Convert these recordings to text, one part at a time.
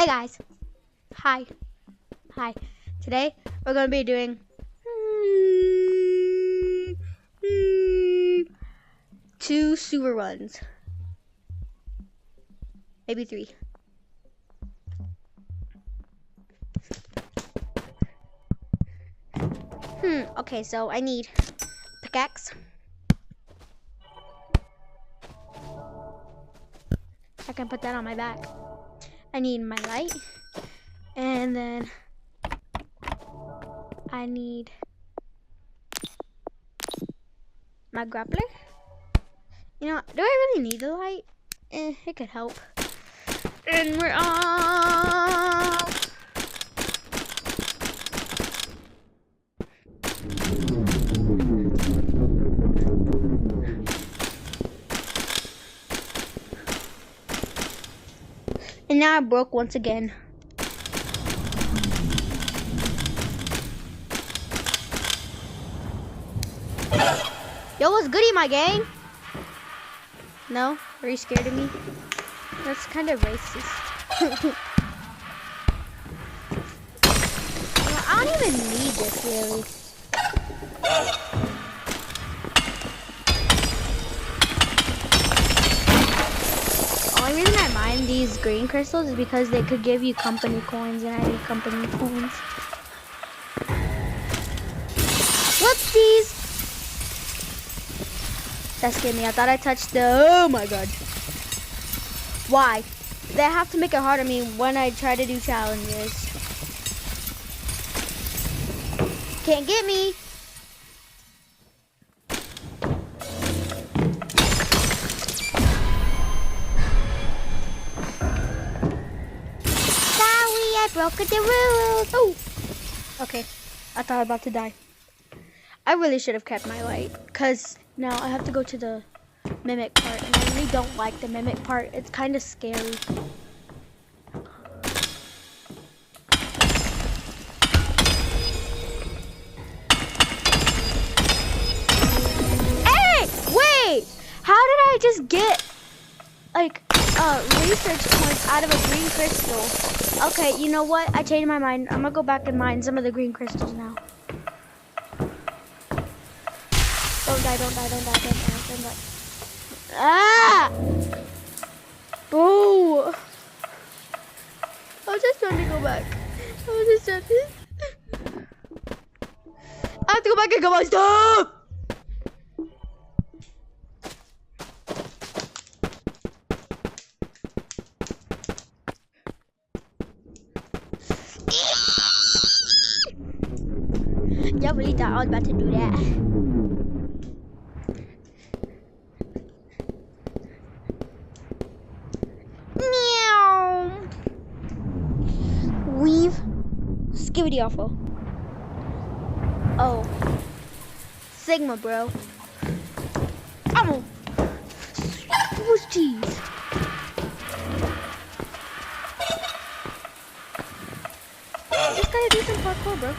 Hey guys. Hi. Today we're gonna be doing 2 sewer runs. Maybe 3. Okay, so I need pickaxe. I can put that on my back. I need my light. And then I need my grappler. You know, do I really need the light? It could help. And we're off! And now I broke once again. Yo, what's goody, my gang? No? Are you scared of me? That's kind of racist. Well, I don't even need this, really. The only reason I mine these green crystals is because they could give you company coins, and I need company coins. Whoopsies! That scared me. I thought I touched the... Oh my god. Why? They have to make it hard on me when I try to do challenges. Can't get me. Sorry, I broke the rules. Oh. Okay. I thought I was about to die. I really should have kept my light, because now I have to go to the mimic part, and I really don't like the mimic part. It's kind of scary. Hey! Wait! How did I just get, like, research points out of a green crystal? Okay, you know what? I changed my mind. I'm gonna go back and mine some of the green crystals now. Don't die. Ah! Oh! I was just trying to go back. I have to go back and get my stuff! Y'all really thought I was about to do that. Skibidi awful. Oh. Sigma, bro. Ammo. Who's cheese? Just gotta do some parkour, bro.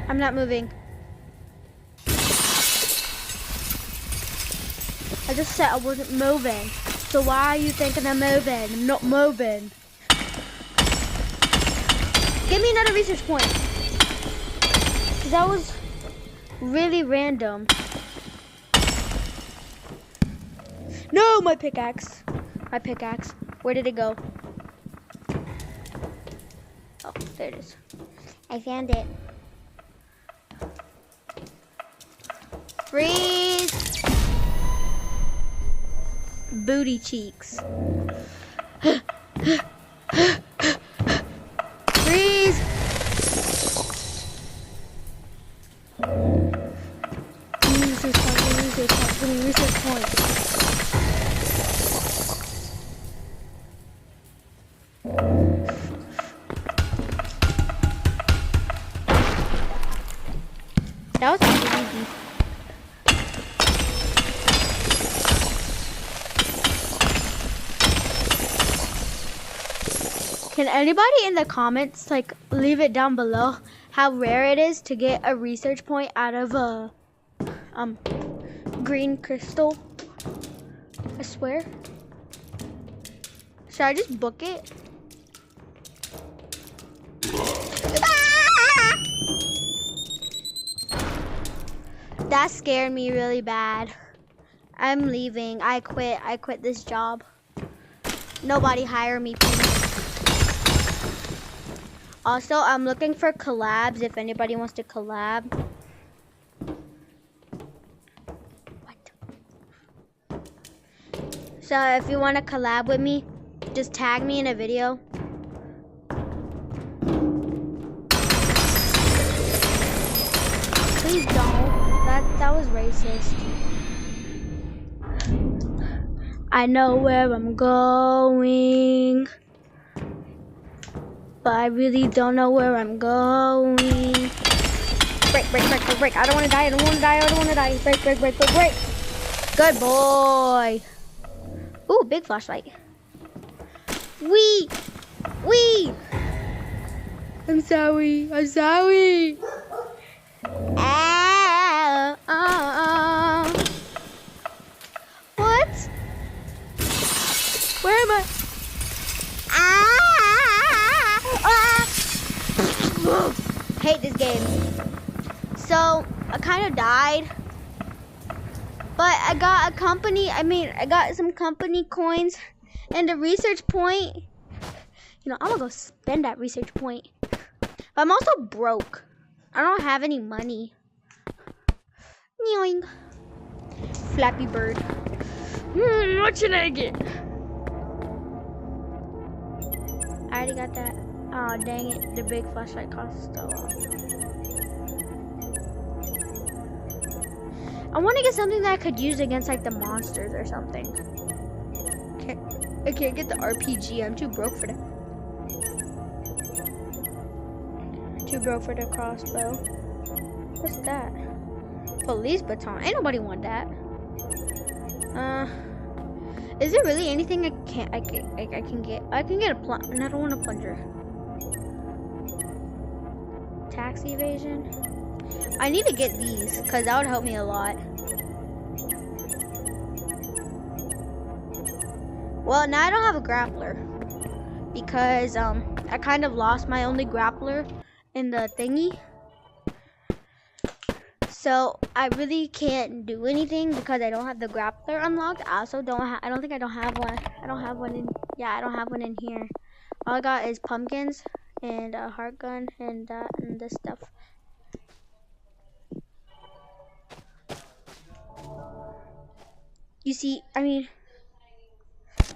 I'm not moving. I just said I wasn't moving. So why are you thinking I'm moving? I'm not moving. Give me another research point. Because that was really random. No, my pickaxe. My pickaxe. Where did it go? Oh, there it is. I found it. Freeze! Booty cheeks. Freeze! Give me research points. That was pretty easy. Can anybody in the comments, like, leave it down below how rare it is to get a research point out of a green crystal. I swear. Should I just book it? That scared me really bad. I'm leaving. I quit. I quit this job. Nobody hire me, please. Also, I'm looking for collabs if anybody wants to collab. What? So if you want to collab with me, just tag me in a video. Please don't. That was racist. I know where I'm going, but I really don't know where I'm going. Break, break, break, break, break. I don't want to die. I don't want to die. I don't want to die. Break, break, break, break, break. Good boy. Ooh, big flashlight. Wee. Wee. I'm sorry. I'm sorry. What? Where am I? Hate this game. So I kind of died, but I got I got some company coins and a research point. You know, I'm gonna go spend that research point. But I'm also broke. I don't have any money. Yoing. Flappy Bird. What should I get? I already got that. Oh, dang it. The big flashlight costs a lot. I want to get something that I could use against like the monsters or something. I can't get the RPG. I'm too broke for that. Too broke for the crossbow. What's that? Police baton. Ain't nobody want that. Is there really anything I can get? I can get a plunge. I don't want a plunger. Tax evasion. I need to get these because that would help me a lot. Well, now I don't have a grappler because I kind of lost my only grappler in the thingy. So I really can't do anything because I don't have the grappler unlocked. I also don't have. I don't think I don't have one. I don't have one in. Yeah, I don't have one in here. All I got is pumpkins and a heart gun and that and this stuff. You see, I mean.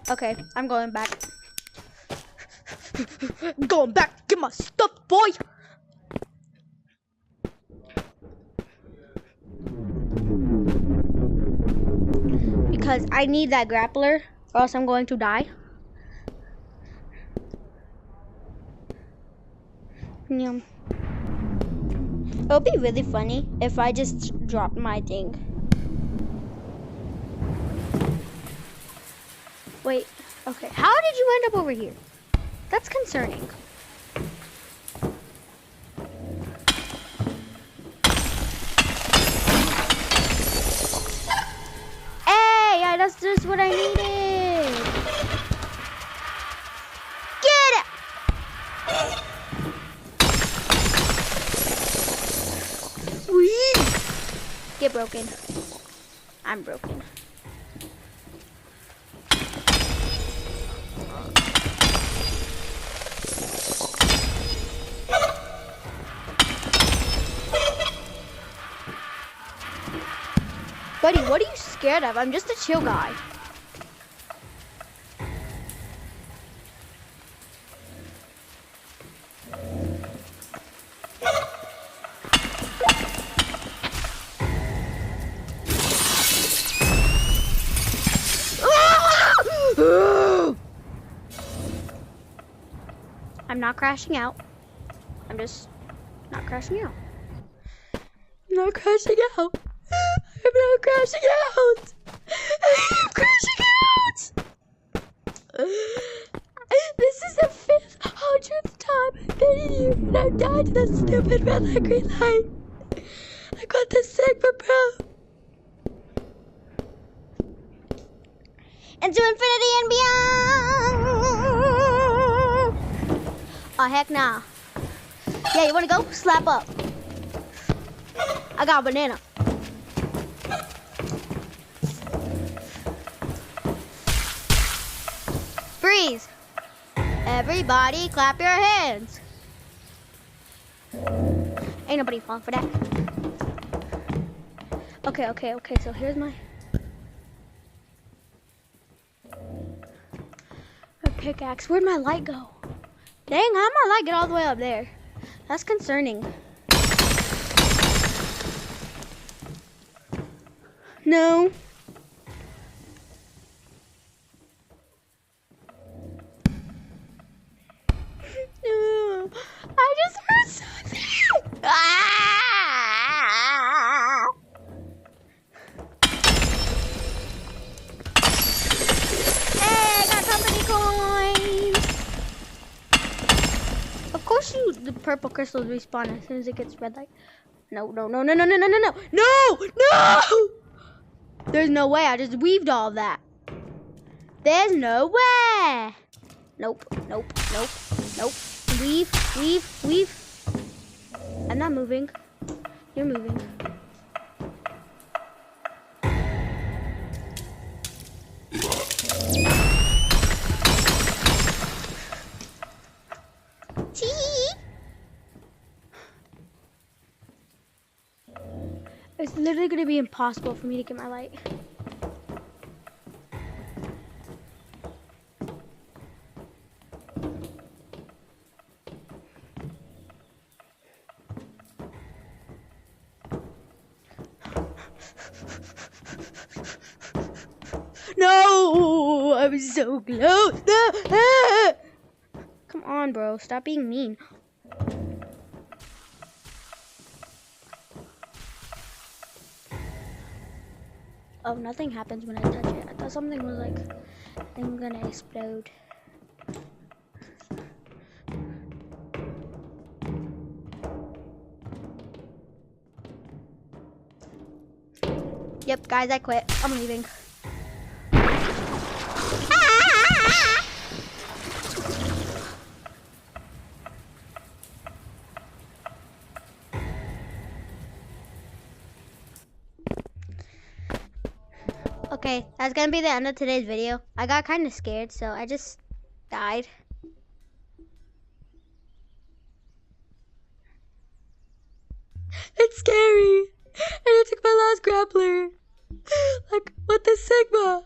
Okay, I'm going back. Going back. Get my stuff, boy. Because I need that grappler or else I'm going to die. Yum. It would be really funny if I just dropped my thing. Wait, okay. How did you end up over here? That's concerning. Yeah, that's just what I needed. Get it! Whee! Get broken. I'm broken. Buddy, what are you scared of? I'm just a chill guy. I'm not crashing out. I'm just not crashing out. I'm not crashing out. I'm not crashing out. I'm crashing out. This is the 500th time I've been here and I've died to the stupid red light, green light. I got the Sigma, bro. Into infinity and beyond. Oh, heck nah. Yeah, you wanna go? Slap up. I got a banana. Freeze. Everybody clap your hands. Ain't nobody falling for that. Okay, so here's my pickaxe. Where'd my light go? Dang, how'd my light get all the way up there? That's concerning. No. No. I just heard something. Ah! Hey, I got company coins. Of course the purple crystals respawn as soon as it gets red light. No. There's no way. I just weaved all of that. There's no way. Nope. Weave. I'm not moving. You're moving. It's literally going to be impossible for me to get my light. No, I'm so close. Come on, bro. Stop being mean. Oh, nothing happens when I touch it. I thought something was like, I'm gonna explode. Yep, guys, I quit. I'm leaving. Okay, that's gonna be the end of today's video. I got kind of scared, so I just died. It's scary. And I took my last grappler. Like, what the Sigma?